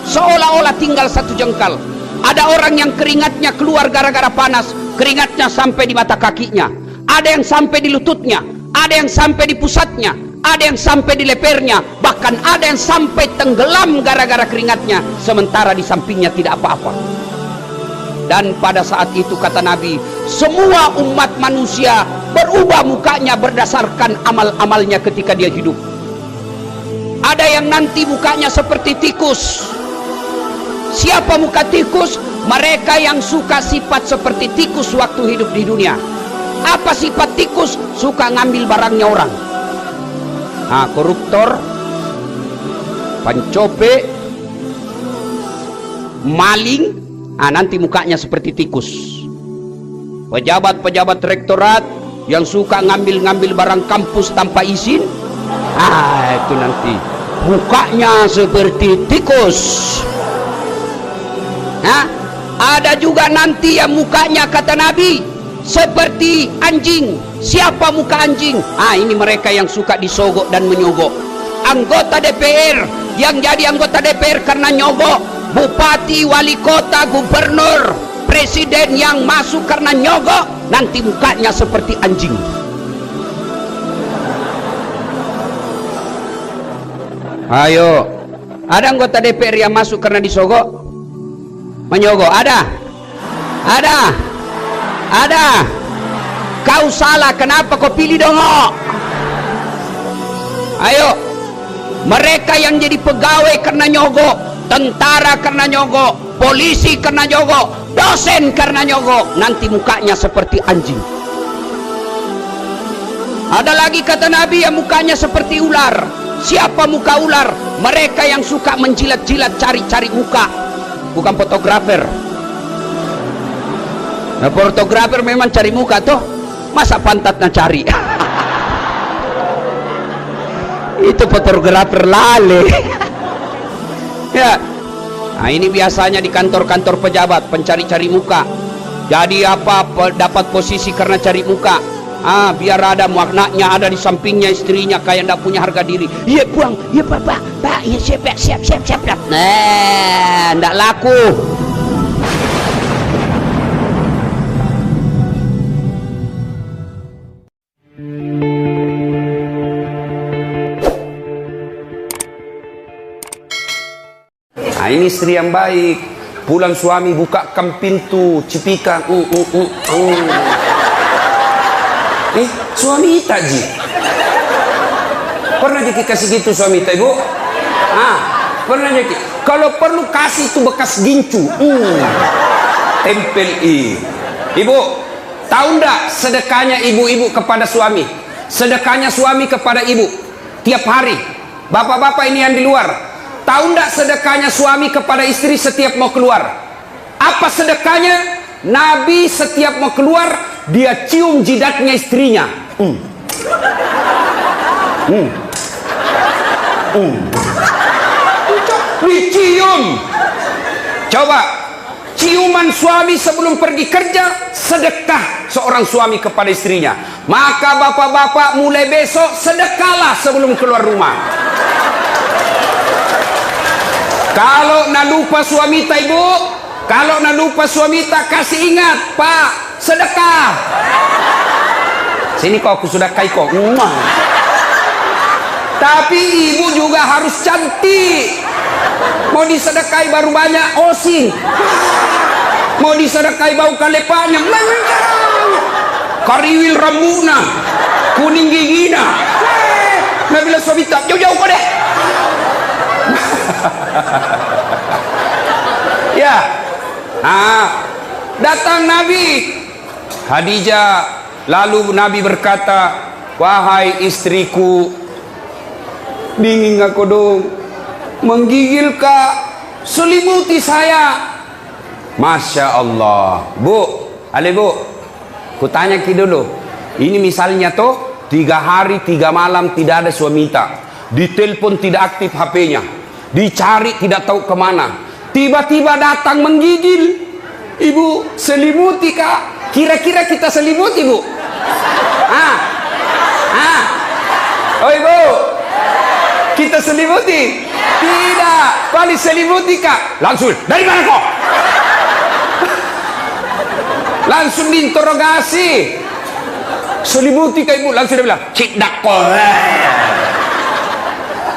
seolah-olah tinggal satu jengkal. Ada orang yang keringatnya keluar gara-gara panas, keringatnya sampai di mata kakinya. Ada yang sampai di lututnya, ada yang sampai di pusatnya, ada yang sampai di lehernya, bahkan ada yang sampai tenggelam gara-gara keringatnya, sementara di sampingnya tidak apa-apa. Dan pada saat itu kata Nabi, semua umat manusia berubah mukanya berdasarkan amal-amalnya ketika dia hidup. Ada yang nanti mukanya seperti tikus. Siapa muka tikus? Mereka yang suka sifat seperti tikus waktu hidup di dunia. Apa sifat tikus? Suka ngambil barangnya orang. Koruptor, pencope, maling, nanti mukanya seperti tikus. Pejabat-pejabat rektorat yang suka ngambil-ngambil barang kampus tanpa izin, itu nanti mukanya seperti tikus. Ada juga nanti yang mukanya kata Nabi seperti anjing. Siapa muka anjing? Ini mereka yang suka disogok dan menyogok. Anggota DPR yang jadi anggota DPR karena nyogok, bupati, wali kota, gubernur, presiden yang masuk karena nyogok, nanti mukanya seperti anjing. Ayo, ada anggota DPR yang masuk karena disogok, menyogok? Ada. Kau salah, kenapa kau pilih dongok? Ayo, mereka yang jadi pegawai karena nyogok, tentara karena nyogok, polisi karena nyogok, dosen karena nyogok, nanti mukanya seperti anjing. Ada lagi kata Nabi yang mukanya seperti ular. Siapa muka ular? Mereka yang suka menjilat-jilat, cari-cari muka. Bukan fotografer. Fotografer memang cari muka tuh, masa pantatnya cari? Itu fotografer lale. Ya. Ini biasanya di kantor-kantor pejabat, pencari-cari muka. Jadi dapat posisi karena cari muka. Biar ada maknanya, ada di sampingnya istrinya kayak ndak punya harga diri. Iya buang, iya pak, iya siap. Ndak laku. Ini istri yang baik. Pulang suami bukakan pintu, cipika. Suami tak ji. Pernah jadi kasih gitu suami tak, ibu? Pernah jadi. Kalau perlu kasih itu bekas gincu. Tempel Ibu, tahu ndak sedekahnya ibu-ibu kepada suami? Sedekahnya suami kepada ibu tiap hari. Bapak-bapak ini yang di luar, tahu ndak sedekahnya suami kepada istri setiap mau keluar? Apa sedekahnya? Nabi setiap mau keluar, dia cium jidatnya istrinya. Dicium. Coba, ciuman suami sebelum pergi kerja, sedekah seorang suami kepada istrinya. Maka bapak-bapak mulai besok sedekahlah sebelum keluar rumah. Kalau nak lupa suami tak, ibu, kalau nak lupa suami tak, kasih ingat, Pak, sedekah. Sini kok aku sedekah kok. Tapi ibu juga harus cantik. Mau disedekahi baru banyak osing. Mau disedekahi bau kalepanya, kariwil rambutna, kuning gigina. Nah bila suami tak, jauh-jauh kau deh. Ya. Datang Nabi Khadijah, lalu Nabi berkata, wahai istriku, dingin aku dong, menggigil kak, selimuti saya. Masya Allah. Bu, ku tanya ki dulu, ini misalnya tuh 3 hari 3 malam tidak ada suami tak, ditelepon tidak aktif HP-nya, dicari tidak tahu kemana, tiba-tiba datang menggigil. Ibu, selimuti kak. Kira-kira kita selimuti, bu? Oh ibu, kita selimuti? Tidak. kali selimuti kak, langsung dari mana kok? Langsung diinterogasi. Selimuti kak ibu, langsung dia bilang cik dakol.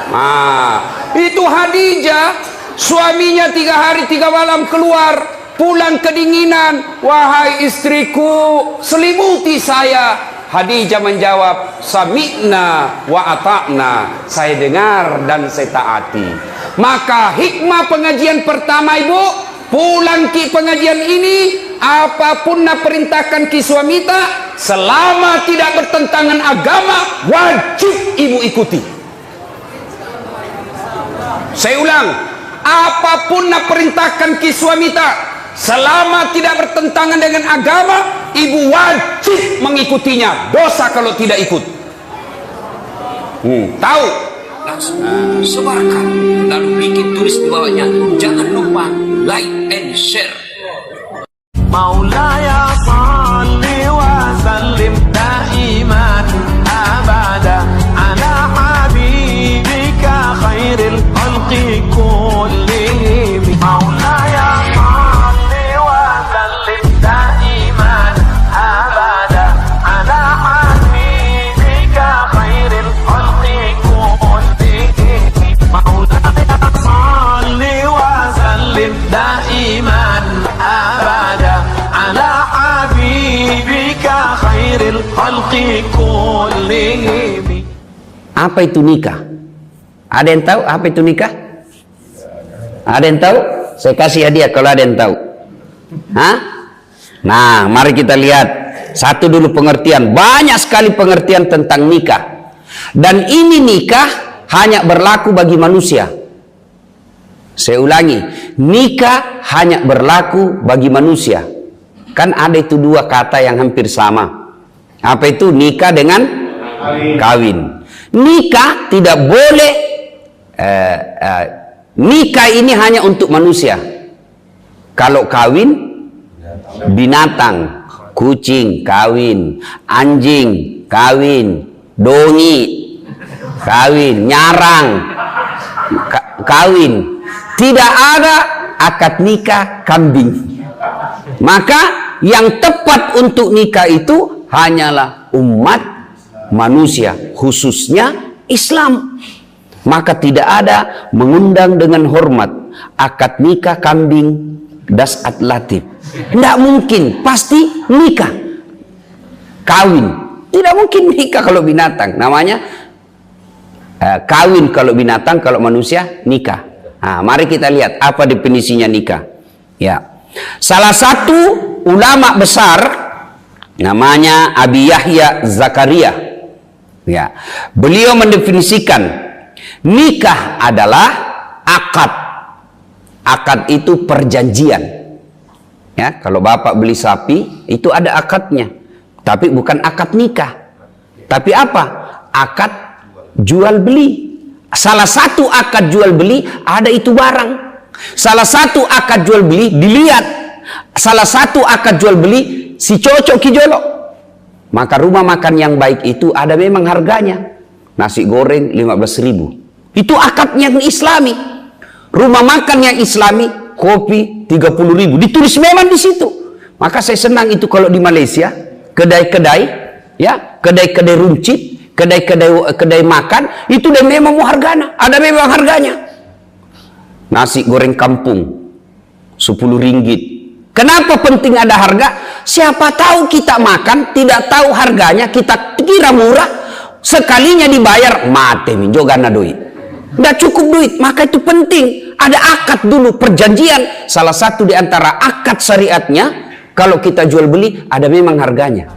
Nah, itu Khadijah, suaminya 3 hari 3 malam keluar, pulang kedinginan. Wahai istriku, selimuti saya. Khadijah menjawab, sami'na wa ata'na, saya dengar dan saya taati. Maka hikmah pengajian pertama ibu, pulang ki pengajian ini, apapun nak perintahkan ki suamita, selama tidak bertentangan agama, wajib ibu ikuti. Saya ulang, apapun nak perintahkan ki suamita, selama tidak bertentangan dengan agama, ibu wajib mengikutinya. Dosa kalau tidak ikut. Tahu? Langsung sebarkan, lalu bikin tulis di bawahnya, jangan lupa like and share. Maulaya salli wa sallim daiman abada ala habibika khairil khalqi kullihim. Maulaya salli wa sallim daiman abada ala habibika khairil khalqi kullihim. Maulaya salli wa sallim daiman abada ala habibika khairil khalqi kullihim. Apa itu nikah? Ada yang tahu apa itu nikah? Ada yang tahu? Saya kasih hadiah kalau ada yang tahu. Hah? Nah, mari kita lihat satu dulu pengertian. Banyak sekali pengertian tentang nikah. Dan ini nikah hanya berlaku bagi manusia. Saya ulangi, nikah hanya berlaku bagi manusia. Kan ada itu 2 kata yang hampir sama. Apa itu nikah dengan kawin? Nikah tidak boleh, nikah ini hanya untuk manusia. Kalau kawin, binatang, kucing kawin, anjing kawin, dongi kawin, nyarang kawin. Tidak ada akad nikah kambing. Maka yang tepat untuk nikah itu hanyalah umat manusia, khususnya Islam. Maka tidak ada mengundang dengan hormat akad nikah kambing das atlatif. Tidak mungkin, pasti nikah kawin. Tidak mungkin nikah kalau binatang. Namanya kawin kalau binatang, kalau manusia nikah. Nah, mari kita lihat apa definisinya nikah. Ya, salah satu ulama besar namanya Abi Yahya Zakaria. Ya, beliau mendefinisikan nikah adalah akad. Akad itu perjanjian. Ya, kalau bapak beli sapi itu ada akadnya, tapi bukan akad nikah. Tapi apa? Akad jual beli. Salah satu akad jual beli ada itu barang. Salah satu akad jual beli dilihat. Salah satu akad jual beli si cocok kijolok. Maka rumah makan yang baik itu ada memang harganya. Nasi goreng 15.000. Itu akad yang islami. Rumah makan yang islami, kopi 30.000. Ditulis memang di situ. Maka saya senang itu kalau di Malaysia, kedai-kedai, ya, kedai-kedai runcit, kedai makan itu dan memang mau harganya, ada memang harganya. Nasi goreng kampung 10 ringgit. Kenapa penting ada harga? Siapa tahu kita makan tidak tahu harganya, kita kira murah, sekalinya dibayar mate minjogana duit. Nggak cukup duit, maka itu penting ada akad dulu, perjanjian. Salah satu di antara akad syariatnya kalau kita jual beli ada memang harganya.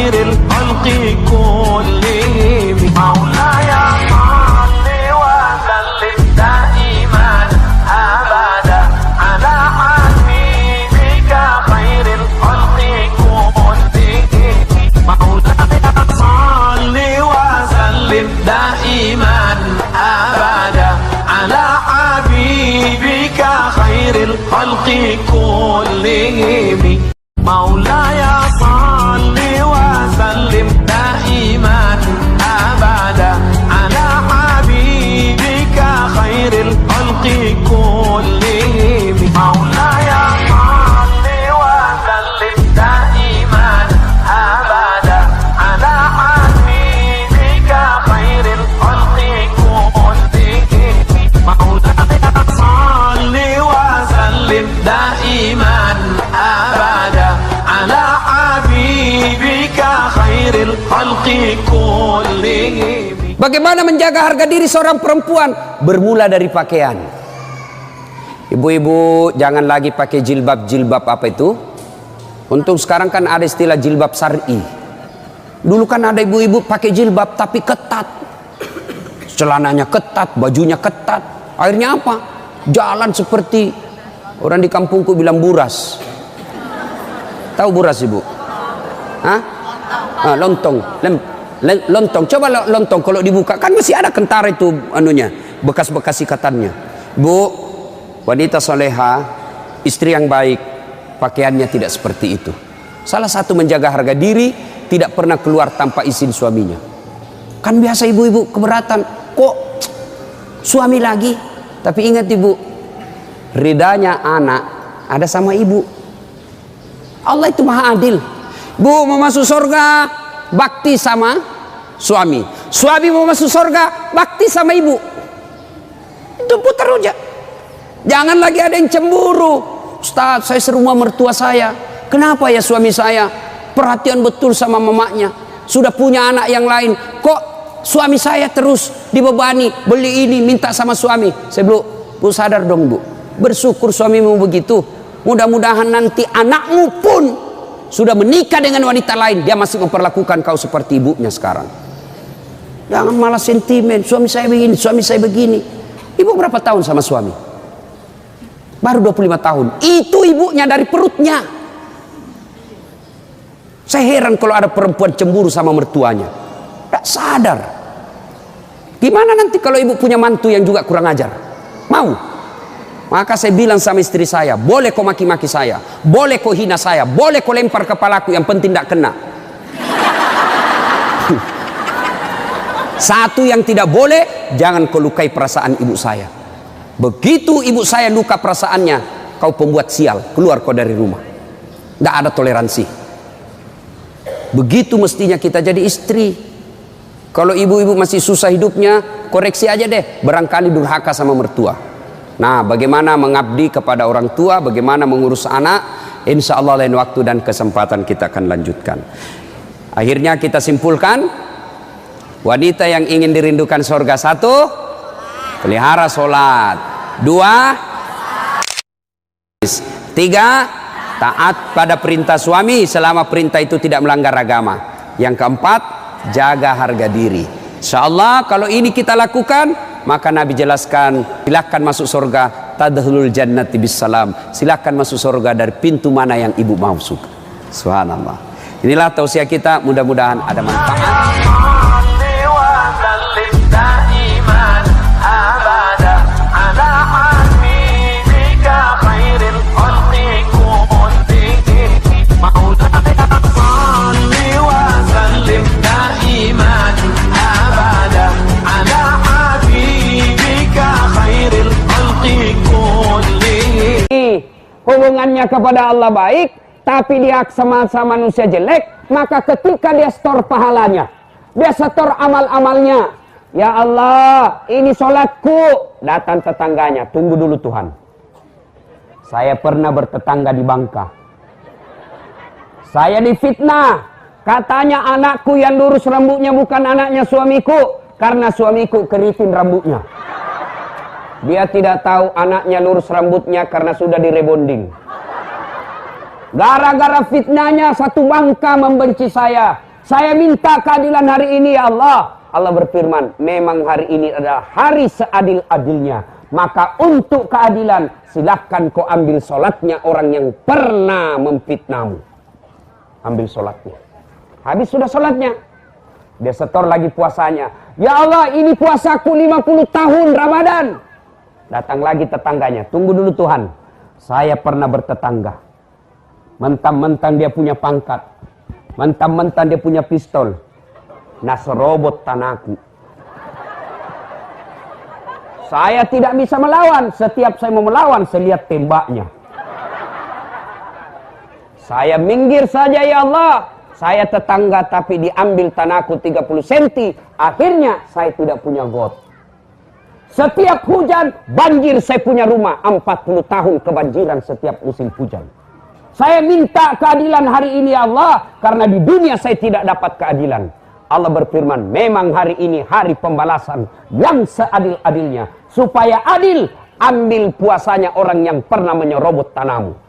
khairil khalqi kullihim. Maulaya salli wa sallim daiman abada ala habibika khairil khalqi kullihim. Maulaya salli wa sallim daiman abada ala habibika khairil khalqi kullihim. Maulaya salli wa sallim daiman abada ala habibika كلهم. Bagaimana menjaga harga diri seorang perempuan? Bermula dari pakaian. Ibu-ibu jangan lagi pakai jilbab-jilbab apa itu. Untung sekarang kan ada istilah jilbab syar'i. Dulu kan ada ibu-ibu pakai jilbab tapi ketat. Celananya ketat, bajunya ketat. Akhirnya apa? Jalan seperti orang di kampungku bilang buras. Tahu buras ibu? Hah? Ah, lontong. Lontong. Coba lontong kalau dibuka kan masih ada kentara itu anunya, bekas-bekas ikatannya. Bu, wanita soleha, istri yang baik, pakaiannya tidak seperti itu. Salah satu menjaga harga diri, tidak pernah keluar tanpa izin suaminya. Kan biasa ibu-ibu keberatan, kok suami lagi? Tapi ingat ibu, ridanya anak ada sama ibu. Allah itu maha adil. Bu mau masuk surga, bakti sama suami. Suami mau masuk surga, bakti sama ibu. Itu putar aja. Jangan lagi ada yang cemburu. Ustaz, saya serumah mertua saya. Kenapa ya suami saya perhatian betul sama mamanya, sudah punya anak yang lain, kok suami saya terus dibebani beli ini, minta sama suami. Saya bilang, bu sadar dong bu, bersyukur suamimu begitu. Mudah-mudahan nanti anakmu pun sudah menikah dengan wanita lain, dia masih memperlakukan kau seperti ibunya sekarang. Jangan malah sentimen, suami saya begini, suami saya begini. Ibu berapa tahun sama suami? Baru 25 tahun. Itu ibunya dari perutnya. Saya heran kalau ada perempuan cemburu sama mertuanya. Tak sadar. Gimana nanti kalau ibu punya mantu yang juga kurang ajar? Mau? Maka saya bilang sama istri saya, boleh kau maki-maki saya, boleh kau hina saya, boleh kau lempar kepalaku, yang penting tidak kena. Satu yang tidak boleh, jangan kau lukai perasaan ibu saya. Begitu ibu saya luka perasaannya, kau pembuat sial, keluar kau dari rumah. Tidak ada toleransi. Begitu mestinya kita jadi istri. Kalau ibu-ibu masih susah hidupnya, koreksi aja deh, barangkali durhaka sama mertua. Nah, bagaimana mengabdi kepada orang tua, bagaimana mengurus anak, insya Allah lain waktu dan kesempatan kita akan lanjutkan. Akhirnya kita simpulkan, wanita yang ingin dirindukan surga, 1, pelihara sholat. 2, 3, taat pada perintah suami selama perintah itu tidak melanggar agama. Yang keempat, jaga harga diri. Insya Allah kalau ini kita lakukan, maka Nabi jelaskan, silakan masuk surga, tadkhulul jannati bisalam. Silakan masuk surga dari pintu mana yang ibu mau suka. Subhanallah. Inilah tausiah kita, mudah-mudahan ada manfaat. Hubungannya kepada Allah baik, tapi dia sama manusia jelek, maka ketika dia setor pahalanya, dia setor amal-amalnya, ya Allah, ini sholatku, datang tetangganya, tunggu dulu Tuhan. Saya pernah bertetangga di Bangka. Saya difitnah, katanya anakku yang lurus rambutnya bukan anaknya suamiku, karena suamiku keriting rambutnya. Dia tidak tahu anaknya lurus rambutnya karena sudah direbonding. Gara-gara fitnahnya satu Bangka membenci saya. Saya minta keadilan hari ini ya Allah. Allah berfirman, memang hari ini adalah hari seadil-adilnya. Maka untuk keadilan silahkan kau ambil sholatnya orang yang pernah memfitnahmu. Ambil sholatnya. Habis sudah sholatnya, dia setor lagi puasanya. Ya Allah, ini puasaku 50 tahun Ramadan. Datang lagi tetangganya, tunggu dulu Tuhan, saya pernah bertetangga, mentang-mentang dia punya pangkat, mentang-mentang dia punya pistol, naserobot tanahku. Saya tidak bisa melawan, setiap saya mau melawan saya lihat tembaknya. Saya minggir saja ya Allah, saya tetangga tapi diambil tanahku 30 cm, akhirnya saya tidak punya got. Setiap hujan, banjir saya punya rumah. 40 tahun kebanjiran setiap musim hujan. Saya minta keadilan hari ini ya Allah. Karena di dunia saya tidak dapat keadilan. Allah berfirman, memang hari ini hari pembalasan yang seadil-adilnya. Supaya adil, ambil puasanya orang yang pernah menyerobot tanahmu.